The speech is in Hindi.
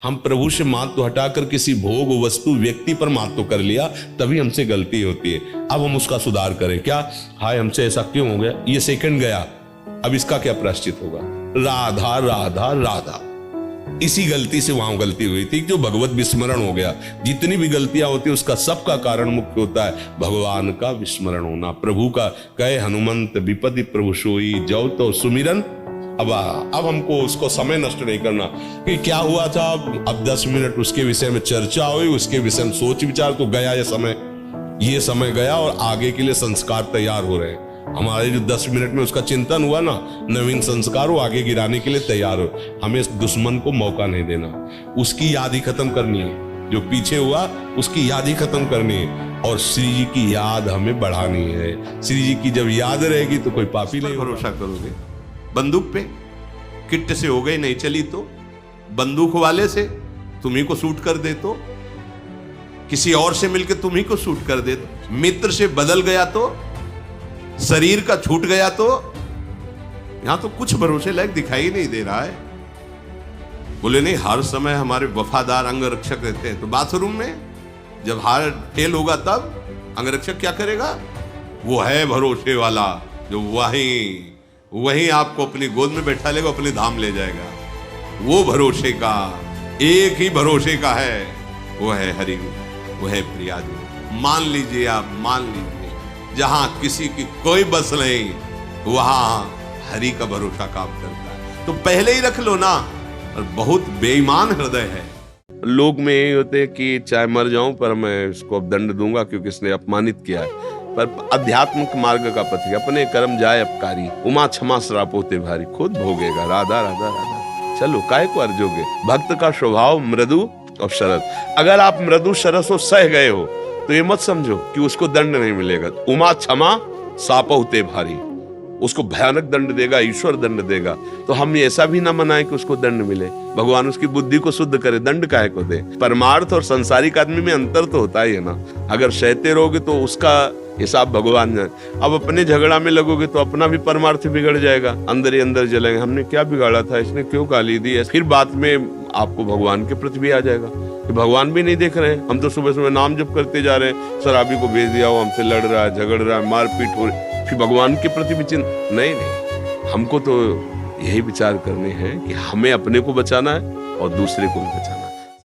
हम प्रभु से मात तो हटाकर किसी भोग वस्तु व्यक्ति पर मात तो कर लिया, तभी हमसे गलती होती है। अब हम उसका सुधार करें क्या? हाय हमसे ऐसा क्यों हो गया, ये सेकंड गया, अब इसका क्या प्रायश्चित होगा? राधा राधा राधा, इसी गलती से वहां गलती हुई थी, जो भगवत विस्मरण हो गया। जितनी भी गलतियां होती है उसका सबका कारण मुख्य होता है भगवान का विस्मरण होना। प्रभु का कहे हनुमंत विपत्ति प्रभु सोई, जाओ तो सुमिरन। अब हमको उसको समय नष्ट नहीं करना कि क्या हुआ था, अब 10 मिनट उसके विषय में चर्चा हुई, उसके विषय में सोच विचार, तो गया ये समय गया और आगे के लिए संस्कार तैयार हो रहे हैं। हमारे जो 10 मिनट में उसका चिंतन हुआ ना, नवीन संस्कार वो आगे गिराने के लिए तैयार हो। हमें इस दुश्मन को मौका नहीं देना, उसकी याद ही खत्म करनी है। जो पीछे हुआ उसकी याद ही खत्म करनी है और श्री जी की याद हमें बढ़ानी है। श्री जी की जब याद रहेगी तो कोई पापी नहीं भरोसा करोगे। बंदूक पे किट से हो गई नहीं चली तो, बंदूक वाले से तुम्ही को शूट कर दे तो, किसी और से मिलकर तुम्ही को शूट कर दे तो, मित्र से बदल गया तो, शरीर का छूट गया तो, यहां तो कुछ भरोसे लायक दिखाई नहीं दे रहा है। बोले नहीं हर समय हमारे वफादार अंगरक्षक रहते हैं, तो बाथरूम में जब हार्ट फेल होगा तब अंगरक्षक क्या करेगा? वो है भरोसे वाला जो वहीं आपको अपनी गोद में बैठा लेगा, अपने धाम ले जाएगा। वो भरोसे का एक ही भरोसे का है, वो है हरि, वो है प्रियाजी। मान लीजिए, आप मान लीजिए, जहां किसी की कोई बस नहीं वहां हरि का भरोसा काम करता है। तो पहले ही रख लो ना। और बहुत बेईमान हृदय है लोग में यही होते हैं कि चाहे मर जाऊं पर मैं इसको अब दंड दूंगा क्योंकि इसने अपमानित किया है। पर अध्यात्मिक मार्ग का पथिक अपने कर्म जाए अपकारी, उमा क्षमा श्राप होते भारी, खुद भोगेगा राधा राधा राधा। चलो काय को अर्जोगे? भक्त का स्वभाव मृदु और शरद। अगर आप मृदु शरद हो सह गए हो तो ये मत समझो कि उसको दंड नहीं मिलेगा। उमा क्षमा साप होते भारी, उसको भयानक दंड देगा, ईश्वर दंड देगा। तो हम ऐसा भी ना मनाएं कि उसको दंड मिले। भगवान उसकी बुद्धि को शुद्ध करे, दंड काहे को दे? परमार्थ और संसारिक आदमी में अंतर तो होता ही है ना। अगर सहते रहोगे तो उसका हिसाब भगवान जाने। अब अपने झगड़ा में लगोगे तो अपना भी परमार्थ बिगड़ जाएगा, अंदर ही अंदर जलेंगे, हमने क्या बिगाड़ा था, इसने क्यों गाली दी है। फिर बाद में आपको भगवान के प्रति भी आ जाएगा कि भगवान भी नहीं देख रहे हैं, हम तो सुबह सुबह नाम जप करते जा रहे हैं, शराबी को भेज दिया, वो हमसे लड़ रहा है, झगड़ रहा है, मारपीट हो रही, फिर भगवान के प्रति भी चिंता नहीं। हमको तो यही विचार करने हैं कि हमें अपने को बचाना है और दूसरे को भी बचाना है।